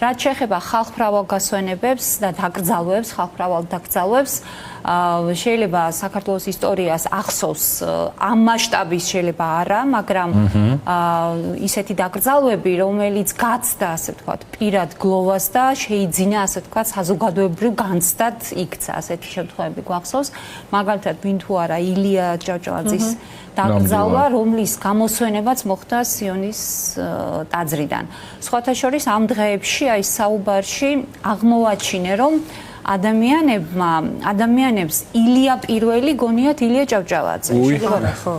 რაც შეეხება ხალხმრავალ გასვენებებს და დაკრძალვებს, ხალხმრავალ დაკრძალვებს, შეიძლება საქართველოს ისტორიას ახსოვს ამ მასშტაბის შეიძლება არა, მაგრამ ისეთი დაკრძალვები, რომელიც გაცდა, ასე ვთქვათ, პირად გლოვას და შეიძინა, ასე ვთქვათ, საზოგადოებრივ განცდად იქცა, ასეთი შემთხვევები გვახსოვს. მაგალითად, ვინ თუ არა ილია ჭავჭავაძის დაკრძალვა, რომლის გამოსვენებაც მოხდა სიონის ტაძრიდან. სხვათა შორის ამ დღეებში აი საუბარში აღმოვაჩინე, რომ ადამიანებს ილია პირველი გონიათ ილია ჭავჭავაძე. ხო.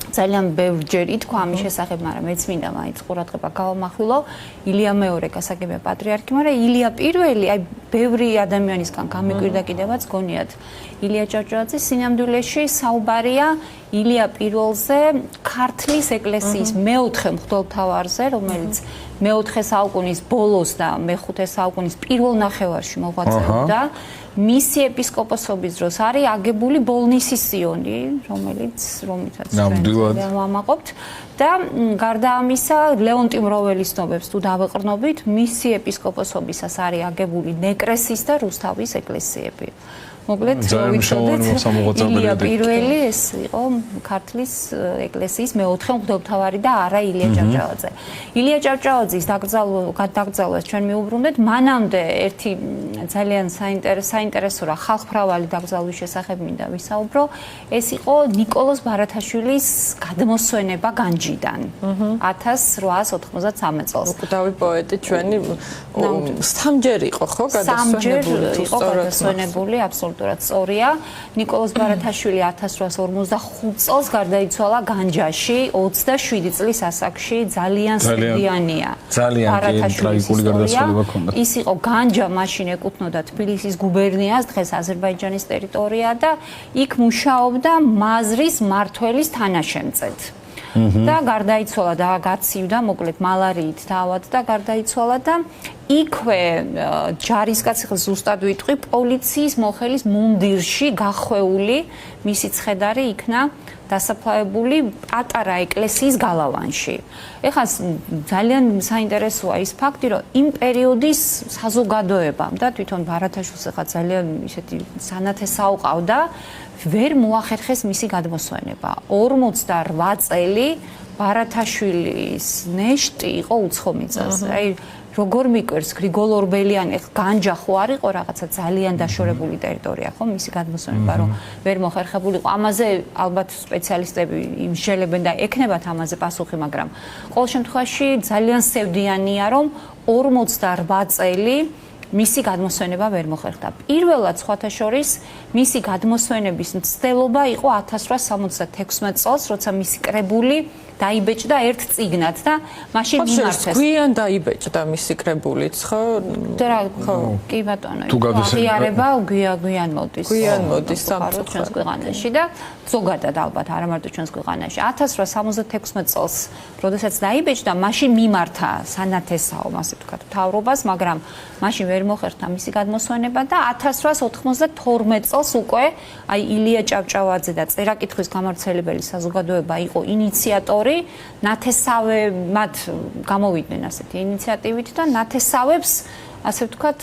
ძალიან ბევრჯერ ითქვა ამის შესახებ, მაგრამ მეც მინდა მაინც ყურადღება გავამახვილო. ილია მეორე გასაგებია პატრიარქი, მაგრამ ილია პირველი, აი ბევრი ადამიანისგან გამიკვირდა კიდევაც გონიათ ილია ჭავჭავაძის სინამდვილეში საუბარია ილია პირველზე ქართლის ეკლესიის მეოთხე მღვდელმთავარზე, რომელიც მეოთხე საუკუნის ბოლოს და მეხუთე საუკუნის პირველ ნახევარში მოღვაწეობდა. მისი ეპისკოპოსობის დროს არის აგებული ბოლნისის სიონი, რომლითაც ჩვენ ვამაყობთ და გარდა ამისა ლეონტი მროველის ცნობებს თუ დავეყრდნობით, მისი ეპისკოპოსობისას არის აგებული ნეკრესის და რუსთავის ეკლესიები. მოკლედ ილია პირველი ეს იყო ქართლის ეკლესიის მეოთხე მღვდელმთავარი და არა ილია ჭავჭავაძე. ილია ჭავჭავაძის დაკრძალვას ჩვენ მიუბრუნდეთ, მანამდე ერთი ძალიან საინტერესო რა ხალხმრავალი დაკრძალვის შესახებ მინდა ვისაუბრო, ეს იყო ნიკოლოზ ბარათაშვილის გადმოსვენება განჯიდან 1893 წელს. უკდავი პოეტი ჩვენი სამჯერ იყო ხო გადმოსვენებული, აბსოლუტურად სწორია. ნიკოლოზ ბარათაშვილი 1845 წელს გარდაიცვალა განჯაში, 27 წლის ასაკში, ძალიან სევდიანია. ძალიან ტრაგიკული გარდაცვალება ჰქონდა. ის იყო განჯა, მაშინ ეკუთვნოდა თბილისის გუბერნიას, დღეს აზერბაიჯანის ტერიტორია და იქ მუშაობდა მაზრის მმართველის თანაშემწედ. და გარდაიცვალა და გაცივდა, მოკლედ მალარიით დაავადდა, გარდაიცვალა და იქვე ჯარისკაცი ზუსტად ვიტყვი, პოლიციის მოხელის მუნდირში გახვეული მისი ცხედარი იქნა დასაფლავებული პატარა ეკლესიის გალავანში. ეხლა ძალიან საინტერესოა ის ფაქტი, რომ იმ პერიოდის საზოგადოებამ და თვითონ ბარათაშვილს ეხლა ძალიან ისეთი სანათესაო ყავდა, ვერ მოახერხეს მისი გადმოსვენება. 48 წელი ბარათაშვილის ნეშტი იყო უცხო მიწაზე. აი როგორ მიკვირს გრიგოლ ორბელიანი განჯა ხო არ იყო რაღაცა ძალიან დაშორებული ტერიტორია ხო მისი გადმოსვენება რომ ვერ მოხერხებულიყო. ამაზე ალბათ სპეციალისტები იმშელებენ და ექნებათ ამაზე პასუხი, მაგრამ ყოველ შემთხვევაში ძალიან სევდიანია რომ 48 წელი მისი გადმოსვენება ვერ მოხერხდა. პირველად სხვათა შორის მისი გადმოსვენების მცდელობა იყო 1876 წელს, როცა მისი კრებული დაიბეჭდა ერთ წიგნად და მაშინ მიმართეს. გვიან დაიბეჭდა მისი კრებულიც, ხო? ხო, კი ბატონო. აღიარება გვიან მოდის. გვიან მოდის სამწუხაროდ ჩვენს ქვეყანაში და ზოგადად ალბათ არა მარტო ჩვენს ქვეყანაში. 1876 წელს, როდესაც დაიბეჭდა, მაშინ მიმართა სანათესაო, ასე ვთქვათ, მთავრობას, მაგრამ მაშინ ვერ მოხერხდა მისი გადმოსვენება და 1892 წელს უკვე აი ილია ჭავჭავაძე და წერა-კითხვის გამავრცელებელი საზოგადოება იყო ინიციატორი. ნათესავე მათ გამოვიდნენ ასეთი ინიციატივით და ნათესავებს ასე ვთქვათ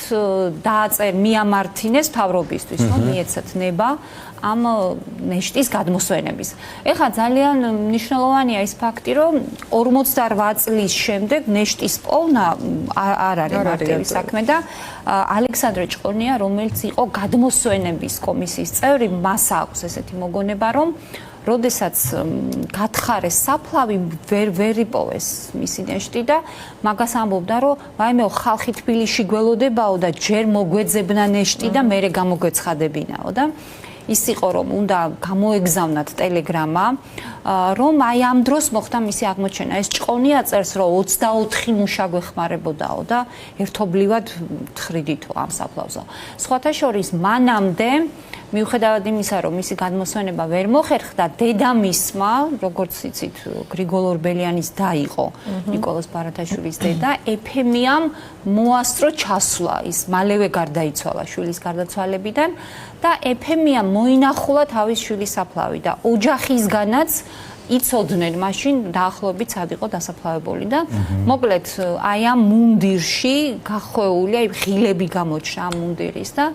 მიამართინეს მთავრობისთვის, რომ მიეცათ ნება ამ ნეშტის გადმოსვენების. ეხლა ძალიან მნიშვნელოვანია ის ფაქტი, რომ 48 წლის შემდეგ ნეშტის პოვნა არ არის მარტივი საქმე და ალექსანდრე ჭყონია, რომელიც იყო გადმოსვენების კომისიის წევრი, მას აქვს ესეთი მოგონება, რომ როდესაც გათხარეს საფლავი ვერ იპოვეს მისი ნეშტი და მაგას ამბობდა, რომ ვაიმეო ხალხი თბილისში გველოდებაო და ჯერ მოგვეძებნა ნეშტი და მერე გამოგეცხადებინაო და ის იყო რომ უნდა გამოეგზავნათ ტელეგრამა, რომ აი ამ დროს მოხდა მისი აღმოჩენა. ეს ჭყონია წერს, რომ 24 მუშა გვეხმარებოდაო და ერთობლივად თხრიდითო ამ საფლავზე. სხვათა შორის მანამდე მიუხედავად იმისა, რომ მისი გადმოსვენება ვერ მოხერხდა, დედამისმა, როგორც იცით, გრიგოლ ორბელიანის და იყო ნიკოლოზ ბარათაშვილის დედა, ეფემიამ მოასწრო ჩასვლა, ის მალევე გარდაიცვალა შვილის გარდაცვალებიდან და ეფემიამ მოინახულა თავის შვილის საფლავი და ოჯახისგანაც იცოდნენ მაშინ დაახლოებით სად იყო დასაფლავებული და მოკლედ აი ამ მუნდირში გახვეული, აი ღილები გამოჩნდა ამ მუნდირის და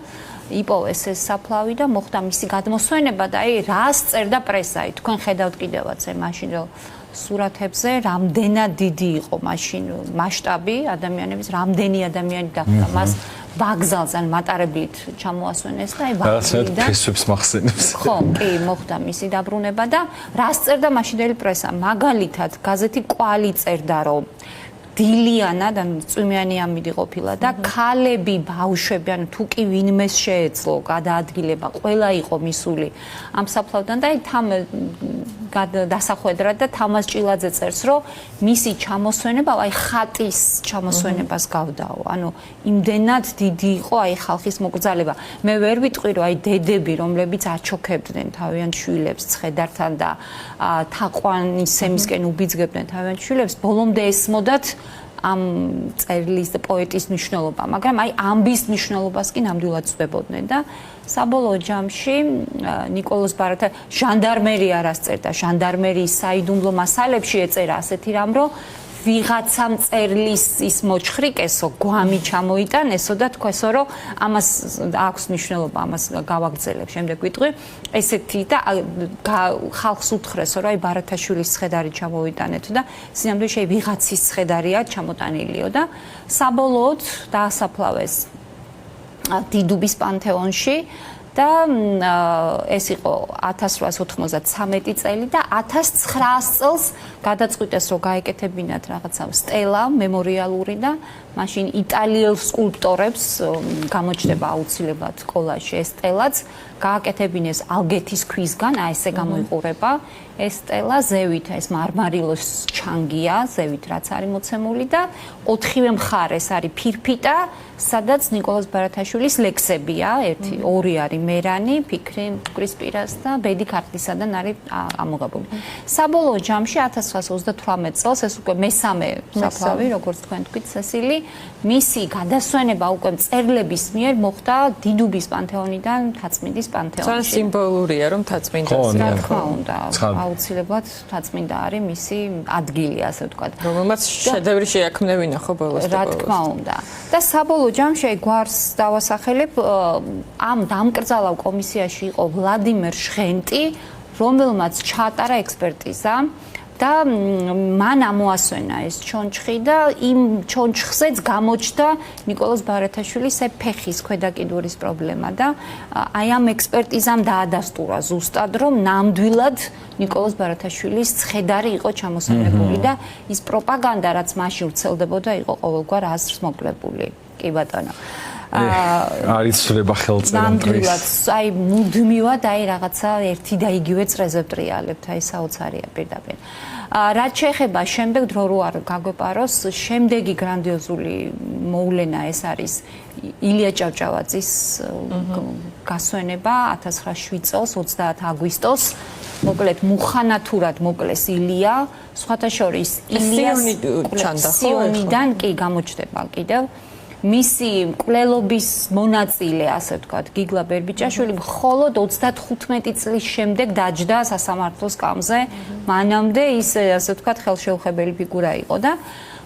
იპოვეს ეს საფლავი და მოხდა მისი გადმოსვენება და აი რას წერდა პრესა, თქვენ ხედავთ კიდევაც მაშინ რომ სურათებზე რამდენად დიდი იყო მაშინ მასშტაბი ადამიანების, რამდენი ადამიანი დახვდა მას ვაგზალზე ან მატარებლით ჩამოასვენეს და აი ვაგზალიდან ფესვებს მახსენებს. ხო, კი, მოხდა მისი დაბრუნება და რას წერდა მაშინდელი პრესა? მაგალითად, გაზეთი კვალი წერდა, რომ დილიანა და წვიმიანი ამინდი ყოფილა და ქალები, ბავშვები, ანუ თუ კი ვინმეს შეეძლო გადაადგილება, ყველა იყო მისული ამ საფლავთან და აი თამ დასახვედრად და თამაზ ჭილაძე წერს, რომ მისი ჩამოსვენება, აი ხატის ჩამოსვენებას გავდაო. ანუ იმდენად დიდი იყო აი ხალხის მოკრძალება. მე ვერ ვიტყვი, რომ აი დედები, რომლებიც აჩოქებდნენ თავიანთ შვილებს ცხედართან და თაყვანისემისკენ უბიძგებდნენ თავიანთ შვილებს, ბოლომდე ესმოდათ ამ წერილის და პოეტის მნიშვნელობა, მაგრამ აი ამბის მნიშვნელობას კი ნამდვილად ვწდებოდნენ და საბოლოო ჯამში ნიკოლოზ ბარათა ჟანდარმერია რას წერდა, ჟანდარმერიის საიდუმლო მასალებში ეწერა ასეთი რამ, რომ ვიღაცამ წერლის ის მოჩხრიკესო, გვამი ჩამოიტანესო და თქვესო, რომ ამას აქვს მნიშვნელობა, ამას გავაგრძელებ, შემდეგ ვიტყვი, ესეთი და ხალხს უთხრესო, რომ აი ბარათაშვილის ცხედარი ჩამოიტანეთო და სინამდვილეში ვიღაცის ცხედარია ჩამოტანილიო და საბოლოოდ დაასაფლავეს დიდუბის პანთეონში და ეს იყო 1893 წელი და 1900 წელს გადაწყვიტეს რომ გაეკეთებინათ რაღაცა სტელა მემორიალური და მაშინ იტალიელ სკულპტორებს გამოჩნდება აუცილებლად კოლაჟში ეს სტელაც გააკეთებინეს ალგეთის ქვისგან, აი ესე გამოიყურება ეს სტელა ზევით, ეს მარმარილოს ჩანგია, ზევით რაც არის მოცემული და ოთხივე მხარეს არის ფირფიტა, სადაც ნიკოლოზ ბარათაშვილის ლექსებია, ორი არის მერანი, ფიქრი მტკვრის პირას და ბედი ქართლისადან არის ამოღებული. საბოლოო ჯამში 1938 წელს ეს უკვე მესამე საფლავი, როგორც თქვენ თქვით, სესილი, მისი გადასვენება უკვე მწერლების მიერ მოხდა დიდუბის პანთეონიდან თაწმინდის პანთეონში. ძალიან სიმბოლურია, რომ თაწმინდას. რა თქმა უნდა, აუცილებლად თაწმინდა არის მისი ადგილი, ასე ვთქვათ. რომელმაც შედევრი შეაქმნევინა ხო ბოლოს. რა თქმა უნდა. და საბოლოო ჯამში გვარს დავასახელებ ამ დამკრძალავ კომისიაში იყო ვლადიმერ ჟღენტი, რომელმაც ჩაატარა ექსპერტიზა და მან ამოასვენა ეს ჩონჩხი და იმ ჩონჩხზეც გამოჩნდა ნიკოლოზ ბარათაშვილის ფეხის ქვედაკიდურის პრობლემა და აი ამ ექსპერტიზამ დაადასტურა ზუსტად რომ ნამდვილად ნიკოლოზ ბარათაშვილის ცხედარი იყო ჩამოსვენებული და ის პროპაგანდა რაც მაშინ ვრცელდებოდა იყო ყოველგვარ აზრს მოკლებული. კი ბატონო. არის ცვლება ხელწერამტრის. აი მუდმივად აი რაღაცა ერთი და იგივე წრეზე ვტრიალებთ, აი საოცარია პირდაპირ. რაც შეეხება შემდეგ დრო რო არ გაგვეპაროს, შემდეგი გრანდიოზული მოვლენა ეს არის ილია ჭავჭავაძის გასვენება 1907 წელს 30 აგვისტოს. მოკლედ მუხანათურად მოკლეს ილია, სხვათა შორის ილიას სიონიდან კი გამოჩნდება კიდევ მისი მკვლელობის მონაწილე, ასე ვთქვათ, გიგლა ბერბიჭაშვილი მხოლოდ 35 წლის შემდეგ დაჯდა სასამართლოს კამზე. მანამდე ის, ასე ვთქვათ, ხელშეუხებელი ფიგურა იყო და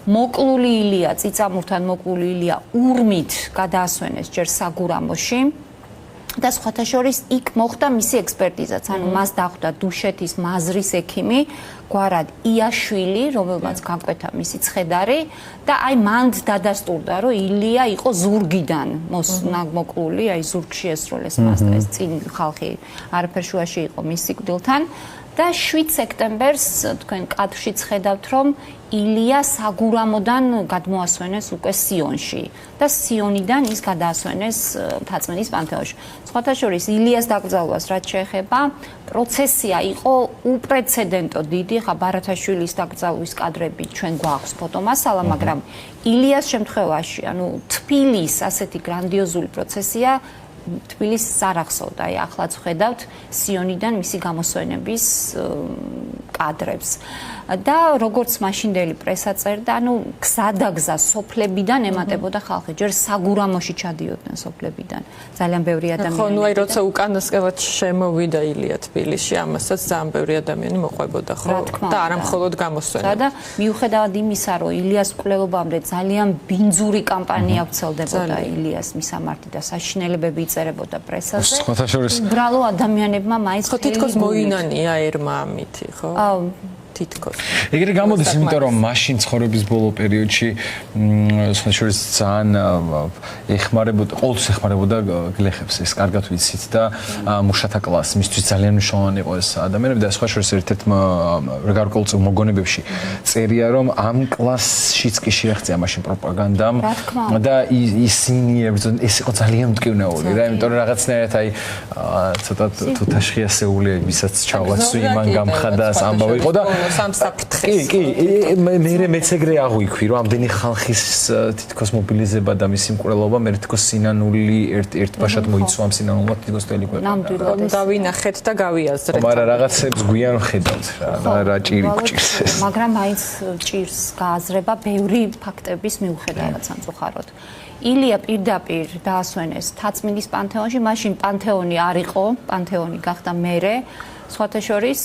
მოკლული ილია, წიწამურთან მოკლული ილია ურმით გადაასვენეს ჯერ საგურამოში. და სხვათა შორის იქ მოხდა მისი ექსპერტიზაც, ანუ მას დახვდა დუშეთის მაზრის ექიმი გვარად იაშვილი, რომელმაც გაკვეთა მისი ცხედარი და აი მანდ დადასტურდა, რომ ილია იყო ზურგიდან მოკლული, აი ზურგში ესროლეს მას და ეს წინ ხალხი არაფერ შუაში იყო მის სიკვდილთან და 7 სექტემბერს თქვენ კადრშიც ხედავთ, რომ ილია საგურამოდან გადმოასვენეს უკვე სიონში და სიონიდან ის გადაასვენეს თაწმინდის პანთეონში. სხვათა შორის ილიას დაკრძალვას რაც შეეხება, პროცესია იყო უპრეცედენტო დიდი, ხა ბარათაშვილის დაკრძალვის კადრები ჩვენ გვაქვს ფოტომასალა, მაგრამ ილიას შემთხვევაში, ანუ თბილის ასეთი გრანდიოზული პროცესია თბილისს არ ახსოვდა, აი ახლაც ხედავთ სიონიდან მისი გამოსვენების კადრებს. და როგორც მაშინდელი პრესა წერდა, ანუ გზადაგზა სოფლებიდან ემატებოდა ხალხი, ჯერ საგურამოში ჩადიოდნენ სოფლებიდან. ძალიან ბევრი ადამიანი. ხო, ნუ აი როცა უკანასკნელად შემოვიდა ილია თბილისში, ამასაც ძალიან ბევრი ადამიანი მოყვებოდა, ხო? და არა მხოლოდ გამოსვენება. და მიუხედავად იმისა, რომ ილიას მკვლელობამდე ძალიან ბინძური კამპანია ვრცელდებოდა ილიას მისამართი და საშინელებები იწერებოდა პრესაზე. უბრალო ადამიანებმა მაინც ხო თითქოს მოინანია ერმა ამითი, ხო? თითქოს. ეგრე გამოდის, იმიტომ რომ მაშინ ცხოვრების ბოლო პერიოდში სხვაშორის ძალიან ეხმარებოდა, ყოველთვის ეხმარებოდა გლეხებს, ეს კარგად ვიცით და მუშათა კლასს, მისთვის ძალიან მნიშვნელოვანი იყო ეს ადამიანები და სხვაშორის ერთ-ერთ გარკვეულწილ მოგონებებში წერია, რომ ამ კლასშიც კი შეაღწია მაშინ პროპაგანდამ და ისინი ეს იყო ძალიან მტკივნეული და იმიტომ რომ რაღაცნაირად აი ცოტა თუთაშხიასეული ვისაც ჩავაცვი მან გამხადა ეს ამბავი იყო და სამსაფრთხეს. კი, მე მეც ეგრე აღვიქვი, რომ ამდენი ხალხის თითქოს მობილიზება და მისი მკვლელობა მე თითქოს სინანული ერთ ბაშად მოიცვა ამ სინანულმა თითქოს მთელი ქვეყანა. დავინახეთ და გავიაზრეთ. მაგრამ რაღაცებს გვიან ხედავთ რა ჭირი გჭირს ეს. მაგრამ მაინც ჭირს გააზრება ბევრი ფაქტების მიუხედავად სამწუხაროდ. ილია პირდაპირ დაასვენეს თაწმინდის პანთეონში, მაშინ პანთეონი არ იყო, პანთეონი გახდა მერე. სხვათა შორის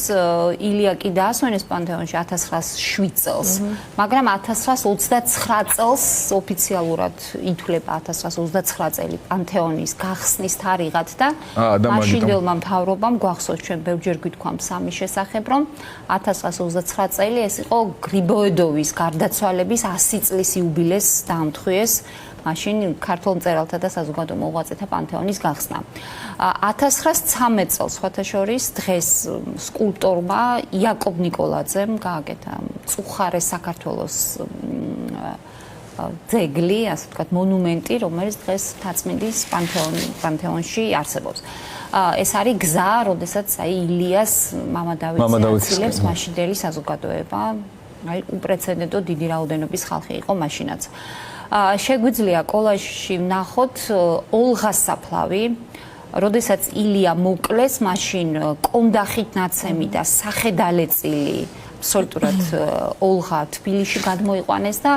ილია კი დაასვენეს პანთეონში 1907 წელს, მაგრამ 1929 წელს ოფიციალურად ითვლება 1929 წელი პანთეონის გახსნის თარიღად და მაშინდელმა მთავრობამ გვახსოვს, ჩვენ ბევრჯერ გვითქვამ სამის შესახებ, რომ 1929 წელი ეს იყო გრიბოედოვის გარდაცვალების 100 წლის იუბილეს დაამთხვიეს. მაშინ ქართულ მწერალთა და საზოგადო მოღვაწეთა პანთეონის გახსნა. 1913 წელს სხვათა შორის დღეს სკულპტორმა იაკობ ნიკოლაძემ გააკეთა მწუხარე საქართველოს ძეგლი, ასე ვთქვათ, მონუმენტი, რომელიც დღეს თაწმინდის პანთეონში არსებობს. ეს არის გზა, როდესაც აი ილიას მამა დავითს აცილებს მაშინდელი საზოგადოება, აი უპრეცედენტო დიდი რაოდენობის ხალხი იყო მაშინაც. შეგვიძლია კოლაჟში ვნახოთ ოლღას საფლავი, როდესაც ილია მოკლეს, მაშინ კონდახით ნაცემი და სახედალეწილი აბსოლუტურად ოლღა თბილისში გადმოიყვანეს და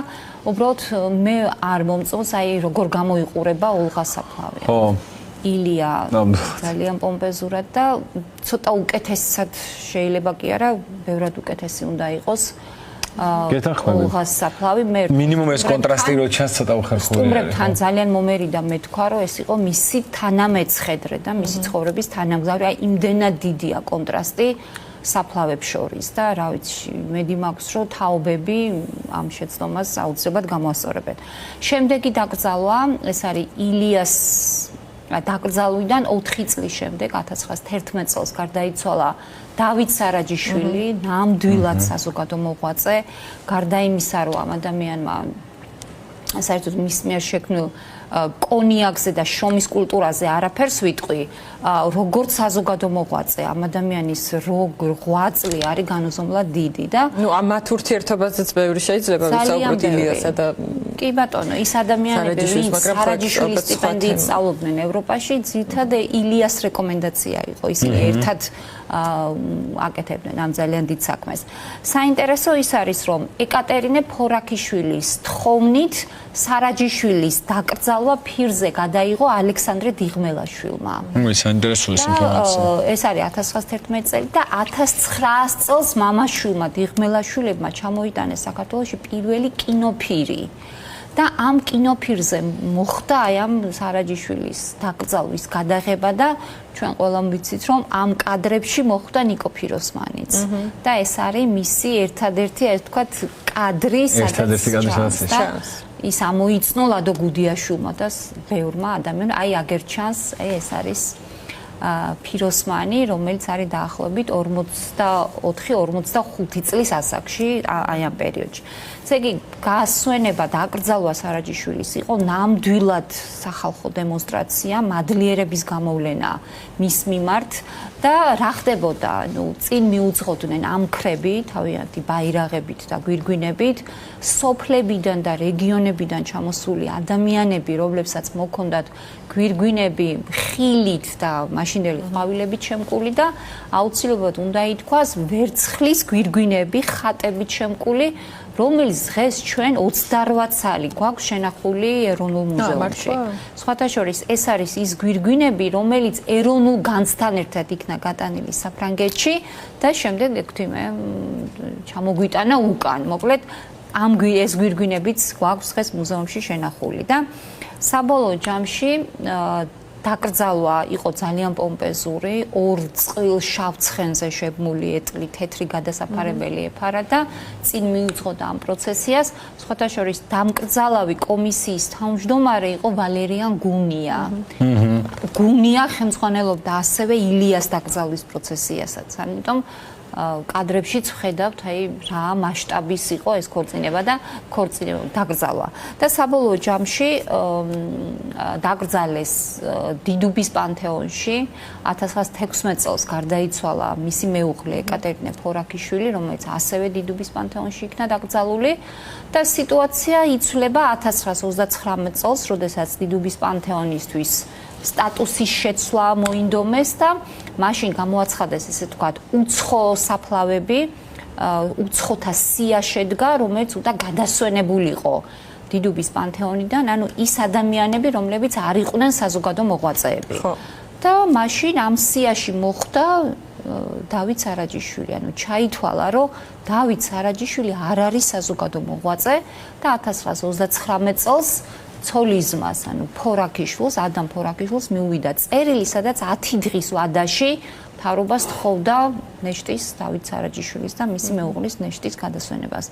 უბრალოდ მე არ მომწონს აი როგორ გამოიყურება ოლღას საფლავი. ხო. ილია ძალიან პომპეზურად და ცოტა უკეთესად შეიძლება კი არა, ბევრად უკეთესი უნდა იყოს. ოლღას საფლავი მე მინიმუმ ეს კონტრასტი რო ჩანს ცოტა უხერხული. სტუმრებთან ძალიან მომერიდა მე თქვა რომ ეს იყო მისი თანამეცხედრე და მისი ცხოვრების თანამგზავრი, აი იმდენად დიდია კონტრასტი საფლავებს შორის და რა ვიცი, მედი მაქვს რომ თაობები ამ შეცდომას აუცილებლად გამოასწორებენ. შემდეგი დაკრძალვა, ეს არის ილიას დაკრძალვიდან 4 წლის შემდეგ 1911 წელს გარდაიცვალა დავით სარაჯიშვილი, ნამდვილად საზოგადო მოღვაწე, გარდა იმისა, რომ ამ ადამიანმა საერთოდ მის მიერ შექმნილ კონიაკზე და შრომის კულტურაზე არაფერს ვიტყვი, როგორც საზოგადო მოღვაწე, ამ ადამიანის 8 წელი არის განუზომლად დიდი და ნუ ამ მათ ურთიერთობაზეც ბევრი შეიძლება ვისაუბროთ ილიასა და კი ბატონო, ის ადამიანები, ვინც სარაჯიშვილის სტიპენდიით სწავლობდნენ ევროპაში, ძირითადად ილიას რეკომენდაცია იყო, ისინი ერთად აკეთებდნენ ამ ძალიან დიდ საქმეს. საინტერესო ის არის, რომ ეკატერინე ფორაქიშვილის თხოვნით სარაჯიშვილის დაკრძალვა ფირზე გადაიღო ალექსანდრე დიღმელაშვილმა. საინტერესო ეს ინფორმაცია. ეს არის 1911 წელი და 1900 წელს მამაშვილმა დიღმელაშვილებმა ჩამოიტანეს საქართველოში პირველი კინოფირი. და ამ კინოფირზე მოხდა აი ამ სარაჯიშვილის დაკრძალვის გადაღება და ჩვენ ყველამ ვიცით რომ ამ კადრებში მოხდა ნიკო ფიროსმანიც და ეს არის მისი ერთადერთი ასე ვთქვათ კადრი სადაც ის ამოიწნო ლადო გუდიაშვილმა და ბევრმა ადამიანმა აი აგერ ჩანს აი ეს არის ფიროსმანი რომელიც არის დაახლოებით 44-45 წლის ასაკში აი ამ პერიოდში ესე იგი, გასვენება და აკრძალვა სარაჯიშვილის იყო ნამდვილად სახალხო დემონსტრაცია, მადლიერების გამოვლენა მის მიმართ და რა ხდებოდა, წინ მიუძღოდნენ ამქრები, თავიანთი ბაირაღებით და გვირგვინებით, სოფლებიდან და რეგიონებიდან ჩამოსული ადამიანები, რომლებსაც მოქონდათ გვირგვინები ხილით და მაშინდელი ყვავილებით შემკული და აუცილებლად უნდა ითქვას ვერცხლის გვირგვინები ხატებით შემკული, რომელიც დღეს ჩვენ 28 წელი გვაქვს შენახული ეროვნულ მუზეუმში. სხვათა შორის ეს არის ის გვირგვინები, რომელიც ეროვნულ განცთან ერთად იქნა გატანილი საფრანგეთში და შემდეგ ექვთიმე ჩამოგვიტანა უკან. მოკლედ ეს გვირგვინებიც გვაქვს დღეს მუზეუმში შენახული და საბოლოო ჯამში დაკრძალვა იყო ძალიან პომპეზური, ორ წყვილ შავ ცხენზე შებმული ეტლი თეთრი გადასაფარებელი ეფარა და წინ მიუძღოდა ამ პროცესიას. სხვათა შორის დამკრძალავი კომისიის თავმჯდომარე იყო ვალერიან გუნია. გუნია ხელმძღვანელობდა ასევე ილიას დაკრძალვის პროცესიასაც. ამიტომ კადრებშიც ვხედავთ, აი რა მასშტაბის იყო ეს ქორწინება და დაკრძალვა. და საბოლოო ჯამში დაკრძალეს დიდუბის პანთეონში 1916 წელს გარდაიცვალა მისი მეუღლე ეკატერინე ფორაქიშვილი, რომელიც ასევე დიდუბის პანთეონში იქნა დაკრძალული და სიტუაცია იცვლება 1939 წელს, როდესაც დიდუბის პანთეონისთვის სტატუსის შეცვლა მოინდომეს და მაშინ გამოაცხადეს ესე ვთქვათ უცხო საფლავები, უცხოთა სია შედგა, რომელიც უნდა გადასვენებულიყო დიდუბის პანთეონიდან, ანუ ის ადამიანები, რომლებიც არ იყვნენ საზოგადო მოღვაწეები. და მაშინ ამ სიაში მოხვდა დავით სარაჯიშვილი, ანუ ჩაითვალა, რომ დავით სარაჯიშვილი არ არის საზოგადო მოღვაწე და 1939 წელს ცოლიზმას, ანუ ფორაქიშვილს, ადამ ფორაქიშვილს მიუვიდა წერილი, სადაც 10 დღის ვადაში მთავრობას თხოვდა ნეშტის დავით სარაჯიშვილის და მისი მეუღლის ნეშტის გადასვენებას.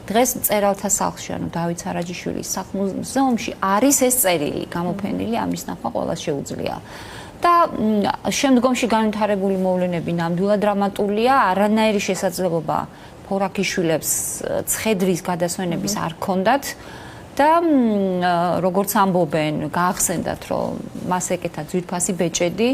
დღეს მწერალთა სახლში, ანუ დავით სარაჯიშვილის სახლ-მუზეუმში არის ეს წერილი გამოფენილი, ამის ნახვა ყველას შეუძლია. და შემდგომში განვითარებული მოვლენები ნამდვილად დრამატულია, არანაირი შესაძლებლობა ფორაქიშვილებს ცხედრის გადასვენების არ ჰქონდათ. და როგორც ამბობენ, გაახსენდათ, რომ მას ეკეთა ძვირფასი ბეჭედი.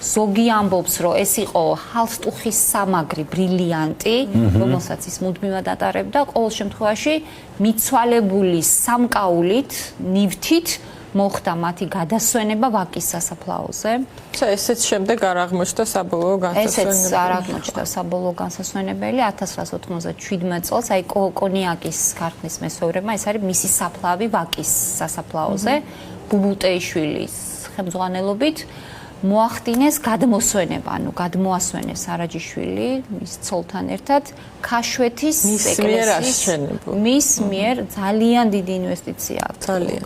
ზოგი ამბობს, რომ ეს იყო ჰალსტუხის სამაგრი ბრილიანტი, რომელსაც ის მუდმივად ატარებდა. ყოველ შემთხვევაში, მიცვალებული სამკაულით, ნივთით მოხდა მათი გადასვენება ვაკის სასაფლაოზე. ესეც შემდეგ არ აღმოჩნდა საბოლოო განსასვენებელი. ესეც არ აღმოჩნდა საბოლოო განსასვენებელი 1997 წელს, აი კონიაკის ქარხნის მესვევრებმა, ეს არის მისი საფლავი ვაკის სასაფლაოზე, ბუბუტეიშვილის ხელმძღვანელობით მოახდინეს გადმოსვენება, ანუ გადმოასვენეს სარაჯიშვილი მის ცოლთან ერთად ქაშვეთის ეკლესიის მის მიერ ძალიან დიდი ინვესტიცია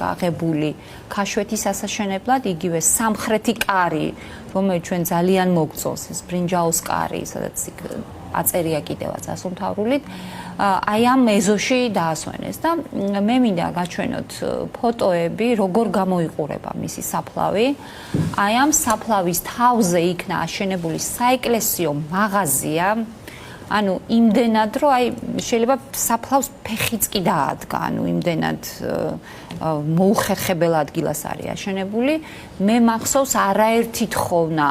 გაღებული ქაშვეთის ასაშენებლად, იგივე სამხრეთი კარი, რომელიც ჩვენ ძალიან მოგწონს, ეს ბრინჯაოს კარი, სადაც აწერია კიდევაც ასომთავრულით, აი ამ ეზოში დაასვენეს და მე მინდა გაჩვენოთ ფოტოები, როგორ გამოიყურება მისი საფლავი. აი ამ საფლავის თავზე იქნა აშენებული საეკლესიო მაღაზია, ანუ იმდენად, რომ აი შეიძლება საფლავს ფეხიც კი დაადგა, ანუ იმდენად მოუხერხებელ ადგილას არის აშენებული. მე მახსოვს არაერთი თხოვნა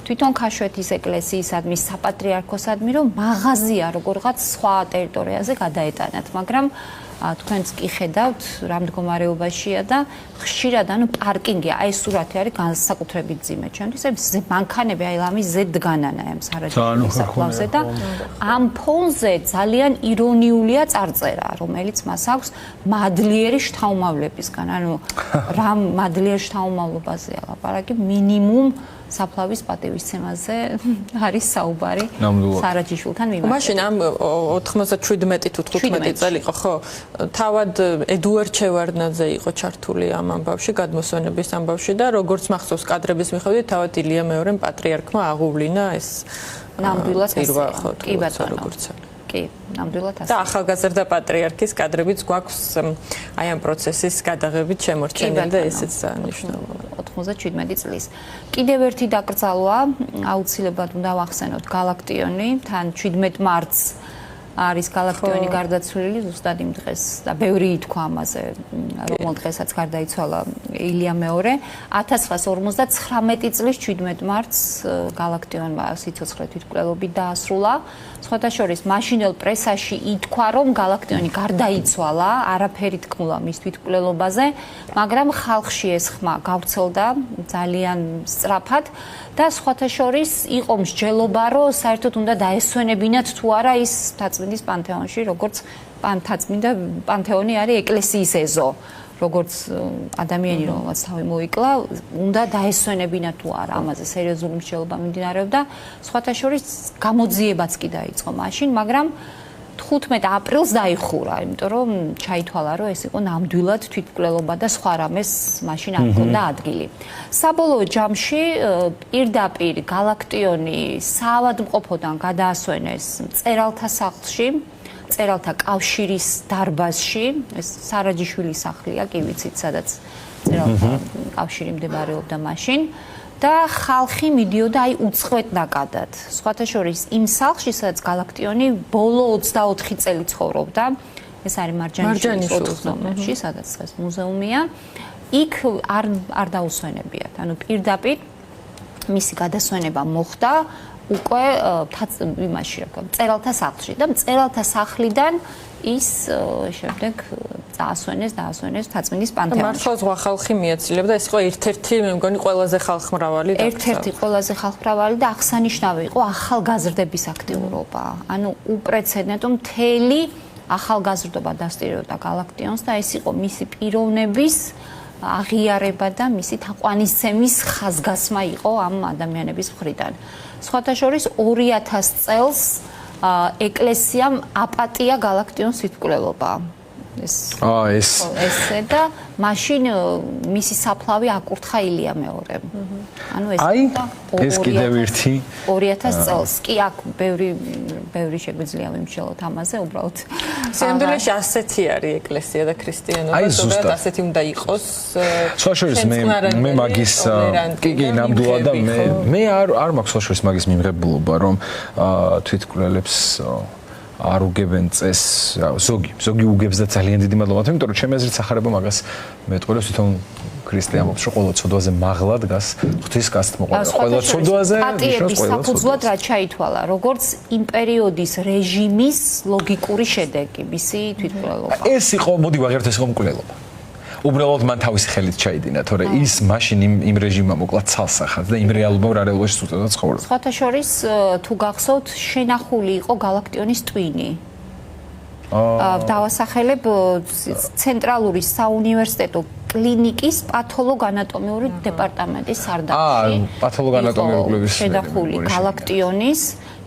თვითონ ქაშვეთის ეკლესიისადმი, საპატრიარქოსადმი, რომ მაღაზია როგორღაც სხვა ტერიტორიაზე გადაეტანათ, მაგრამ თქვენც კი ხედავთ რა მდგომარეობაშია და ხშირად ანუ პარკინგია, აი სურათი არის განსაკუთრებით ძიმე ჩემთვის, ეს მანქანები აი ლამის ზედ დგანანა ამ სარაჯიშვილის საფლავზე და ამ ფონზე ძალიან ირონიულია წარწერა, რომელიც მას აქვს მადლიერი შთაუმავლებისგან, ანუ რა მადლიერ შთაუმავლობაზეა ლაპარაკი, მინიმუმ საფლავის პატივისცემაზე არის საუბარი სარაჯიშვილთან მიმართ. მაშინ ამ 97 თუ 15 წელი იყო, ხო? თავად ედუარდ შევარდნაძე იყო ჩართული ამ ამბავში, გადმოსვენების ამბავში და როგორც მახსოვს კადრების მიხედვით, თავად ილია მეორემ პატრიარქმა აღუვლინა ეს ნამდვილად პირვა, ხო, კი ბატონო. კი, ნამდვილად ასე. და ახალგაზრდა პატრიარქის კადრებიც გვაქვს აი ამ პროცესის გადაღებით შემორჩენილი და ესეც მნიშვნელოვანია. 97 წლის. კიდევ ერთი დაკრძალვა, აუცილებლად უნდა ვახსენოთ გალაქტიონი, თან 17 მარტს არის galaktioni გარდაცვლილი ზუსტად იმ დღეს და ბევრი ითქვა ამაზე, რომელ დღესაც გარდაიცვალა ილია მეორე. 1959 წლის 17 მარტს galaktionმა სიცოცხლე თვითმკვლელობით დაასრულა. სხვათა შორის მაშინელ პრესაში ითქვა, რომ galaktioni გარდაიცვალა, არაფერი თქმულა მის თვითმკვლელობაზე, მაგრამ ხალხში ეს ხმა გავრცელდა ძალიან სწრაფად და სხვათა შორის იყო მსჯელობა, რომ საერთოდ უნდა დაესვენებინათ თუ არა ის თაწმინდის პანთეონში, როგორც თაწმინდა პანთეონი არის ეკლესიის ეზო, როგორც ადამიანი, რომელსაც თავი მოიკლა, უნდა დაესვენებინათ თუ არა, ამაზე სერიოზული მსჯელობა მიმდინარეობდა. სხვათა შორის გამოძიებაც კი დაიწყო მაშინ, მაგრამ 15 აპრილს დაიხურა, იმიტომ რომ ჩაითვალა, რომ ეს იყო ნამდვილად თვითმკვლელობა და სხვა რამეს მაშინ არ ჰქონდა ადგილი. საბოლოო ჯამში პირდაპირ galaktioni საავადმყოფოდან გადაასვენეს მწერალთა სახლში, მწერალთა კავშირის დარბაზში, ეს სარაჯიშვილის სახლია, კი ვიცით, სადაც მწერალთა კავშირი მდებარეობდა მაშინ. და ხალხი მიდიოდა აი უწყვეტ ნაკადად. სხვათა შორის იმ სახლში, სადაც galaktioni ბოლო 24 წელი ცხოვრობდა, ეს არის მარჯანიშვილის 4 ნომერში, სადაც დღეს მუზეუმია, იქ არ დაუსვენებიათ. ანუ პირდაპირ მისი გადასვენება მოხდა უკვე იმაში, რა ქვია, მწერალთა სახლში და მწერალთა სახლიდან ის შემდეგ დაასვენეს თაწმინდის პანთეონში. მართლა ზღვა ხალხი მიეცილებდა, ეს იყო ერთ-ერთი, მე მგონი, ყველაზე ხალხმრავალი და ერთ-ერთი ყველაზე ხალხმრავალი და აღსანიშნავი იყო ახალგაზრდების აქტიურობა. ანუ უპრეცედენტო მთელი ახალგაზრდობა დასტირებდა galaktionს და ეს იყო მისი პიროვნების აღიარება და მისი თაყვანისცემის ხაზგასმა იყო ამ ადამიანების მხრიდან. სხვათა შორის 2000 წელს ეკლესიამ აპატია galaktionს თვითმკვლელობა. ესე და მაშინ მისი საფლავი აკურთხა ილია მეორემ. ანუ ეს კიდევ ერთი 2000 წელს კი აქ ბევრი შეგვიძლია ვიმსჯელოთ ამაზე, უბრალოდ სიამდვილეში ასეთი არის ეკლესია და ქრისტიანობა, ზოგადად ასეთი უნდა იყოს. სხვა შორის მე მაგის კი ნამდვილად და მე არ მაქვს სხვა შორის მაგის მიმღებულობა, რომ თვითმკვლელებს არ უგებენ წესს, ზოგი უგებს და ძალიან დიდი მადლობა, იმიტომ რომ ჩემი აზრით სახარება მაგას მეტყველებს თვითონ ქრისტიანობს, რომ ყველა ცოდვაზე მაღლა დგას ღვთის გასთმოყვანილ. ყველა ცოდვაზე პატიების საფუძვლად რა ჩაითვალა, როგორც იმ პერიოდის რეჟიმის ლოგიკური შედეგი, მისი თვითმკვლელობა. ეს იყო, მოდი ვაღიაროთ, ეს იყო მკვლელობა. უბრალოდ მან თავისი ხელით ჩაიდინა, თორე ის მაშინ იმ რეჟიმმა მოკლა ცალსახად და იმ რეალობამ რა რეალობაში უწევდა ცხოვრება. სხვათა შორის თუ გახსოვთ, შენახული იყო galaktionis ტვინი. დავასახელებ ცენტრალური საუნივერსიტეტო კლინიკის პათოლოგ-ანატომიური დეპარტამენტის სარდაფში. პათოლოგ-ანატომიური კლუბის შენახული galaktionis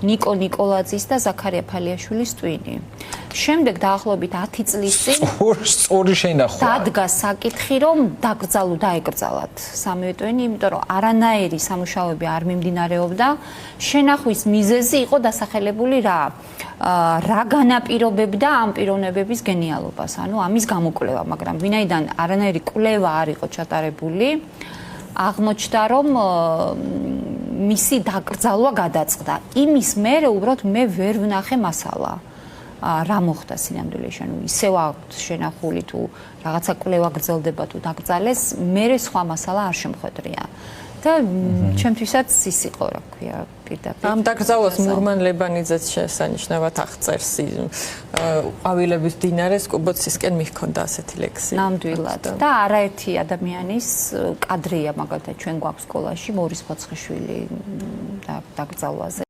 ნიკო ნიკოლაძის და ზაქარია ფალიაშვილის ტვინი. შემდეგ დაახლოებით 10 წლის წინ სწორი შენახვა. დადგა საკითხი, რომ დაეკრძალათ სამივე ტვინი, იმიტომ რომ არანაირი სამუშაოები არ მიმდინარეობდა. შენახვის მიზეზი იყო დასახელებული რა განაპირობებდა ამ პიროვნებების გენიალობას, ანუ ამის გამოკვლევა, მაგრამ ვინაიდან არანაირი კვლევა არ იყო ჩატარებული, აღმოჩნდა, რომ მისი დაკრძალვა გადაწყდა. იმის მერე უბრალოდ მე ვერ ვნახე მასალა. რა მოხდა სინამდვილეში, ანუ ისევ აქვთ შენახული თუ რაღაცა კვლევა გრძელდება თუ დაკრძალეს, მერე სხვა მასალა არ შემხვედრია. და ჩემთვისაც ის იყო, რა ქვია, პირდაპირ. ამ დაკრძალვას მურმან ლებანიძეც შესანიშნავად აღწერს ყვავილების დინარეს კუბოცისკენ მიჰქონდა ასეთი ლექსი. ნამდვილად. და არაერთი ადამიანის კადრია, მაგალითად ჩვენ გვაქვს სკოლაში მორის ფოცხიშვილი დაკრძალვაზე.